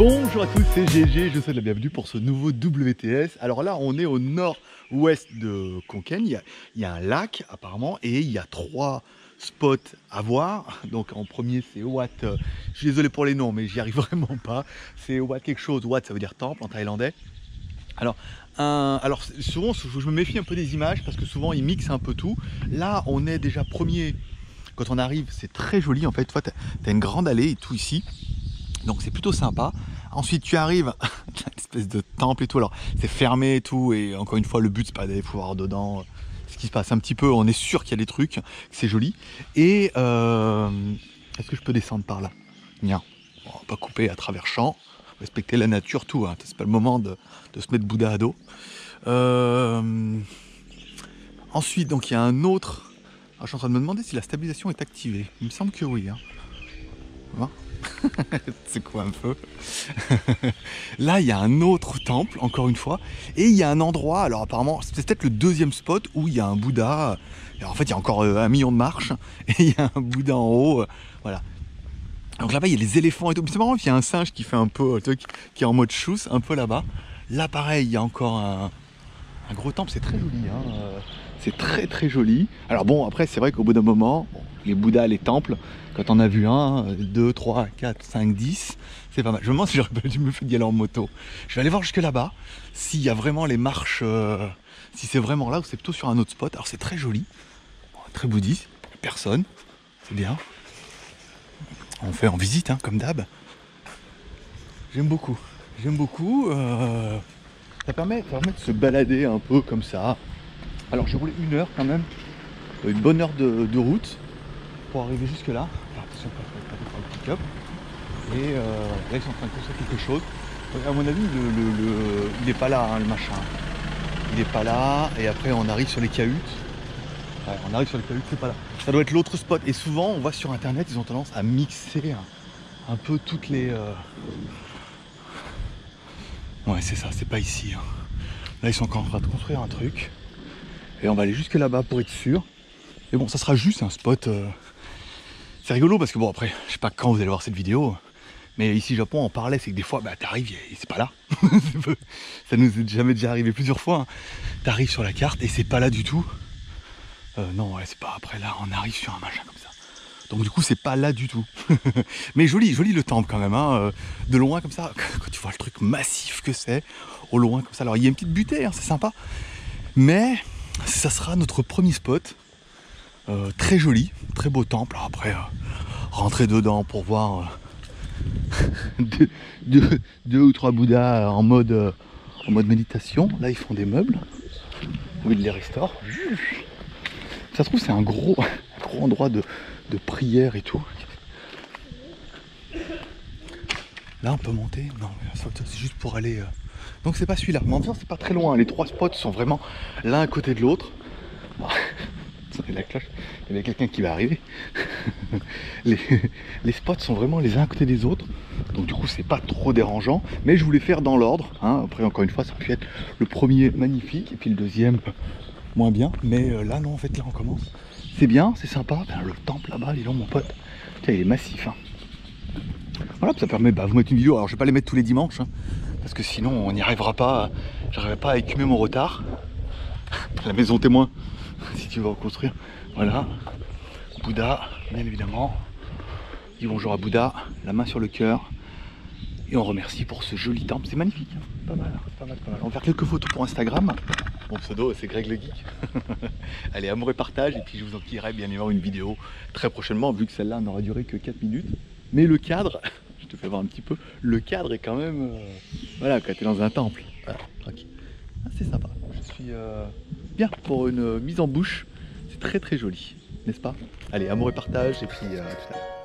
Bonjour à tous, c'est GG, je vous souhaite la bienvenue pour ce nouveau WTS. Alors là, on est au nord-ouest de Conquennes, il y a un lac apparemment et il y a 3 spots à voir. Donc en premier c'est Wat, je suis désolé pour les noms mais j'y arrive vraiment pas. C'est Wat quelque chose, Wat ça veut dire temple en thaïlandais. Alors souvent je me méfie un peu des images parce que souvent ils mixent un peu tout. Là on est déjà premier, quand on arrive c'est très joli en fait, tu vois, t'as une grande allée et tout ici. Donc c'est plutôt sympa. Ensuite tu arrives à une espèce de temple et tout, alors c'est fermé et tout, et encore une fois le but c'est pas d'aller voir dedans ce qui se passe un petit peu, on est sûr qu'il y a des trucs, que c'est joli. Et est-ce que je peux descendre par là? Non, on va pas couper à travers champs, respecter la nature, tout, hein. C'est pas le moment de se mettre Bouddha à dos. Ensuite donc il y a un autre, alors, je suis en train de me demander si la stabilisation est activée, il me semble que oui, hein. Hein. C'est quoi un peu. Là il y a un autre temple encore une fois et il y a un endroit, alors apparemment c'est peut-être le deuxième spot où il y a un Bouddha. Alors, en fait il y a encore 1 million de marches et il y a un Bouddha en haut, voilà. Donc là-bas il y a les éléphants et tout, c'est marrant, il y a un singe qui fait un peu qui est en mode chousse un peu là-bas. Là pareil il y a encore un gros temple, c'est très joli, hein. C'est très très joli. Alors bon, après c'est vrai qu'au bout d'un moment, bon, les Bouddhas, les temples, quand on a vu 1, 2, 3, 4, 5, 10, c'est pas mal. Je me demande si j'aurais pas dû me faire d'y aller en moto. Je vais aller voir jusque là-bas, s'il y a vraiment les marches, si c'est vraiment là ou c'est plutôt sur un autre spot. Alors c'est très joli, très bouddhiste, personne, c'est bien. On fait en visite, hein, comme d'hab. J'aime beaucoup, j'aime beaucoup. Ça permet de se balader un peu comme ça. Alors j'ai roulé 1 heure quand même, une bonne heure de route pour arriver jusque là. Alors, attention, pas le pick-up. Et là ils sont en train de construire quelque chose. À mon avis il n'est pas là, hein, le machin. Il n'est pas là, et après on arrive sur les cahutes. Ouais, on arrive sur les cahutes, c'est pas là. Ça doit être l'autre spot. Et souvent on voit sur internet, ils ont tendance à mixer un peu toutes les... Ouais c'est ça, c'est pas ici, hein. Là ils sont encore en train de construire un truc. Et on va aller jusque là-bas pour être sûr. Et bon, ça sera juste un spot. C'est rigolo parce que bon, après, je sais pas quand vous allez voir cette vidéo, mais ici, Japon, on parlait, c'est que des fois, bah, t'arrives et c'est pas là. Ça nous est jamais déjà arrivé plusieurs fois, hein. T'arrives sur la carte et c'est pas là du tout. Non, ouais, c'est pas. Après là, on arrive sur un machin comme ça. Donc du coup, c'est pas là du tout. Mais joli, joli le temple quand même, hein. De loin comme ça, quand tu vois le truc massif que c'est, au loin comme ça. Alors il y a une petite butée, hein, c'est sympa. Mais ça sera notre premier spot, très joli, très beau temple. Alors après, rentrer dedans pour voir 2 ou 3 Bouddhas en mode méditation. Là ils font des meubles, où ils les restaurent. Ça se trouve c'est un gros endroit de prière et tout. Là on peut monter, non c'est juste pour aller... Donc c'est pas celui-là, mais en même temps c'est pas très loin, les 3 spots sont vraiment l'un à côté de l'autre. Attendez la cloche, il y avait quelqu'un qui va arriver. Les spots sont vraiment les uns à côté des autres, donc du coup c'est pas trop dérangeant, mais je voulais faire dans l'ordre, hein. Après encore une fois ça peut être le premier magnifique et puis le deuxième moins bien, mais là non en fait là on commence. C'est bien, c'est sympa. Ben, le temple là-bas, dis donc mon pote, tiens, il est massif, hein. Voilà, ça permet de vous mettre une vidéo. Alors je vais pas les mettre tous les dimanches, hein, parce que sinon on n'y arrivera pas. J'arriverai pas à écumer mon retard. La maison témoin, si tu veux reconstruire. Voilà, Bouddha, bien évidemment. Dis bonjour à Bouddha, la main sur le cœur. Et on remercie pour ce joli temple, c'est magnifique, hein. Pas mal, pas mal, pas mal. On va faire quelques photos pour Instagram. Mon pseudo c'est Greg le Geek. Allez, amour et partage, et puis je vous en tirerai bien évidemment une vidéo très prochainement, vu que celle-là n'aura duré que 4 minutes. Mais le cadre, je te fais voir un petit peu, le cadre est quand même... voilà, quand tu es dans un temple. Voilà, tranquille. Ah, c'est sympa, je suis bien pour une mise en bouche. C'est très très joli, n'est-ce pas? Allez, amour et partage, et puis à tout à l'heure.